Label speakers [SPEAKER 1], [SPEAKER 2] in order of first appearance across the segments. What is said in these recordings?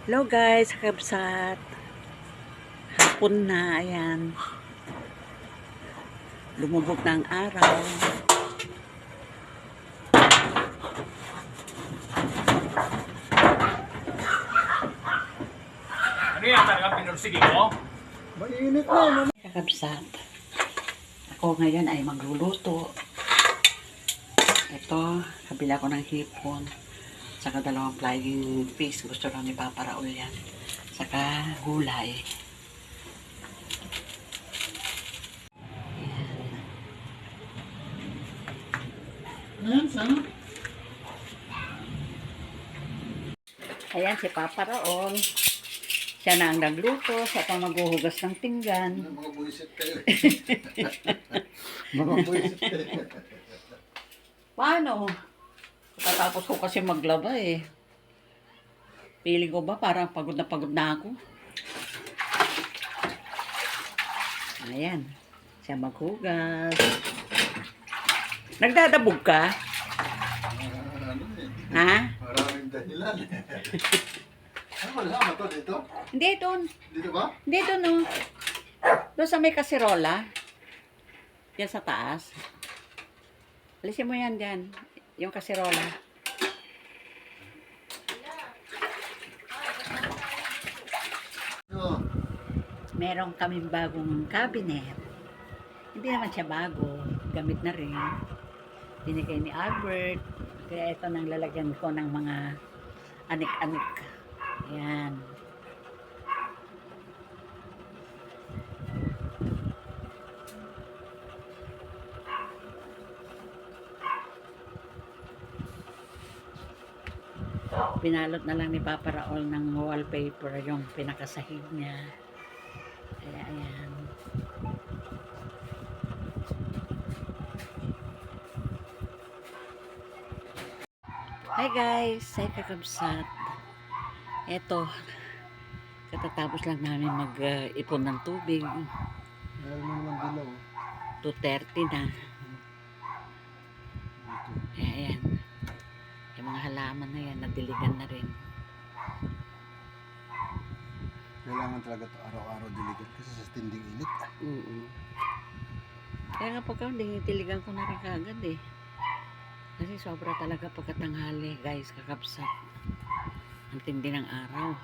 [SPEAKER 1] Hello guys, kabsat. Hapon na, ayan. Lumubog na ang araw.
[SPEAKER 2] Ano yan talaga pinursige mo?
[SPEAKER 3] Mainit na.
[SPEAKER 1] Kakabsat. Ako ngayon ay magluluto. Ito, kabila ko ng hipon. Saka dalawang flying fish. Gusto lang ni Papa Raul yan. Saka gulay.
[SPEAKER 3] Ayan, sana.
[SPEAKER 1] Ayan si Papa Raul. Siya na ang nagluto. Siya pang maghuhugas ng pinggan.
[SPEAKER 3] Mga buwisit kayo. Mga buwisit kayo.
[SPEAKER 1] Paano? Katapos ko kasi maglaba eh. Feeling ko ba parang pagod na ako. Ayan. Siya maghugas. Nagdadabog ka?
[SPEAKER 3] Ano eh.
[SPEAKER 1] Ha?
[SPEAKER 3] Maraming dahilan. Ano malama to dito?
[SPEAKER 1] Hindi doon.
[SPEAKER 3] Dito ba?
[SPEAKER 1] Hindi doon no. Doon sa may kasirola. Yan sa taas. Alisin mo yan dyan. Yung kasirola.
[SPEAKER 3] Oo.
[SPEAKER 1] Meron kaming bagong cabinet. Hindi naman siya bago. Gamit na rin. Binigay ni Albert. Kaya ito nang lalagyan ko ng mga anik-anik. Ayan. Pinalot na lang ni Papa Raul ng wallpaper yung pinakasahig niya. Kaya ayan. Hi guys! Hi kakabsat! Eto, katatapos lang namin mag-ipon ng tubig.
[SPEAKER 3] Meron mo naman dilaw.
[SPEAKER 1] 2:30 na. Kaya ayan. Yung mga halaman na yan, nadiligan na rin.
[SPEAKER 3] Kailangan talaga to araw-araw diligan kasi sa tinding init.
[SPEAKER 1] Kaya nga pagka hindi, tiligan ko na rin kagad eh. Kasi sobra talaga pagkatanghali guys, kakabsat. Ang tindi ng araw.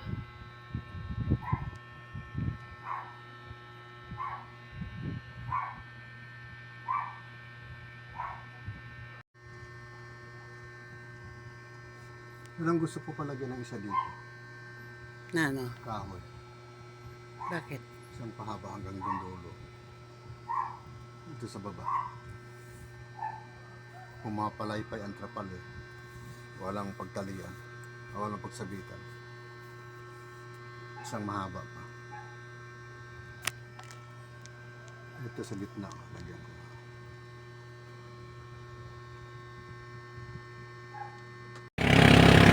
[SPEAKER 3] Ilang gusto ko palagyan ng isa dito.
[SPEAKER 1] Na ano?
[SPEAKER 3] Kahoy.
[SPEAKER 1] Bakit?
[SPEAKER 3] Isang pahaba hanggang doon dulo. Ito sa baba. Pumapalaypay ang trapal eh. Walang pagtalian. Walang pagsabitan. Isang mahaba pa. Ito sa gitna. Lagyan ko.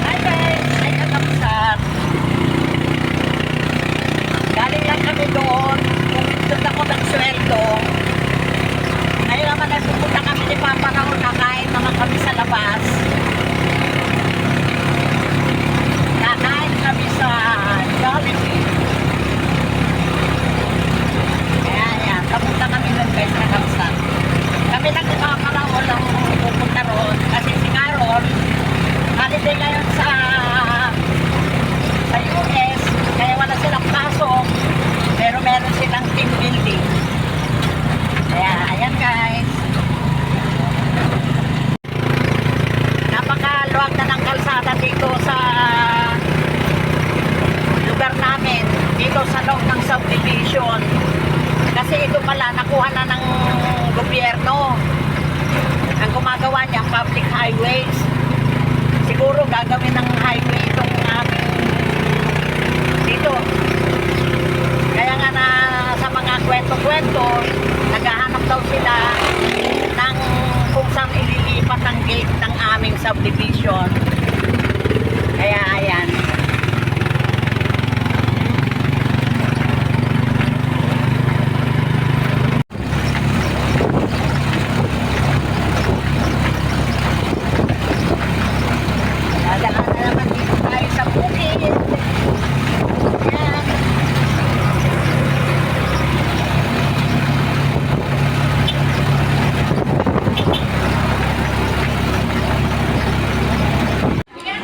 [SPEAKER 1] Hi guys! Hi kakabsat! Galing lang kami doon. Kumintod ako ng sweldo. Ngayon naman nagpupunta kami ni Papa Raul. Kakain naman kami sa labas. Kakain kami sa Jollibee. Kaya yan. Kapunta kami doon guys kakabsat. Kami lang ni Papa Raul ang pupunta roon. Kasi si Carol holiday ngayon sa US, kaya wala silang pasok, pero meron silang team building. Kaya, ayan guys. Napakaluwag na ng kalsada dito sa lugar namin, dito sa loob ng subdivision. Kasi ito pala, nakuha na ng gobyerno. Ang gumagawa niya, public highways. Siguro gagawin ng highway itong aming dito. Kaya nga na sa mga kwento-kwento, naghahanap daw sila ng kung saan ililipat ang gate ng aming subdivision. Kaya ayan. Dadaan na naman dito tayo sa bukid.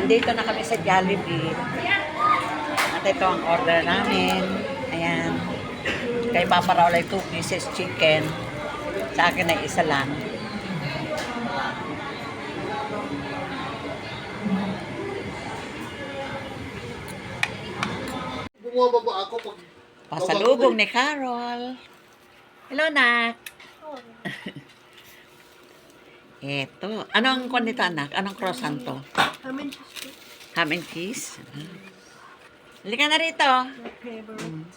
[SPEAKER 1] Andito na kami sa Jollibee. At ito ang order namin. Ayan. Kay Papa Raul ay 2 pieces chicken. Sa akin ay isa lang.
[SPEAKER 3] Bumababa ako pag...
[SPEAKER 1] Pasalubong ni Carol. Hello, Nak. Eto. Anong kwan nito, anak? Anong croissant to?
[SPEAKER 4] Ham and cheese.
[SPEAKER 1] Ham and cheese? Halika na rito.
[SPEAKER 4] My favorite.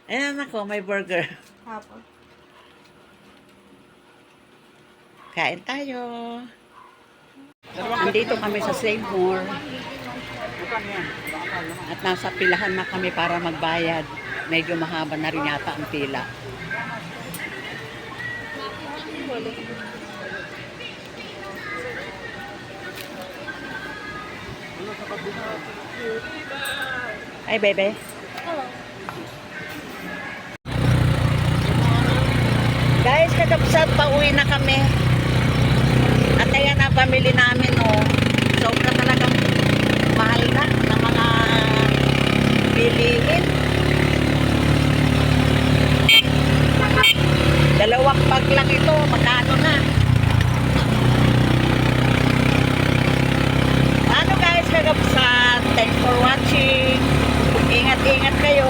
[SPEAKER 1] Ayan ako, may burger.
[SPEAKER 4] Hapon.
[SPEAKER 1] Kain tayo. Andito kami sa Save More. At nasa pilahan na kami para magbayad. Medyo mahaba na rin yata ang pila. Ay, bebe. Guys, kakapsat, pauwi na kami. At ayan na, pamili namin, oh. Sobra talagang mahal na ng mga bilihin. Dalawang bag lang ito, magkano na? Ano guys, kakapsat, thanks for watching. Ingat-ingat kayo.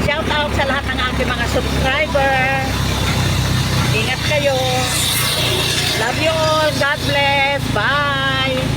[SPEAKER 1] Shout out sa lahat ng aking mga subscriber. Ingat kayo. Love you all. God bless. Bye.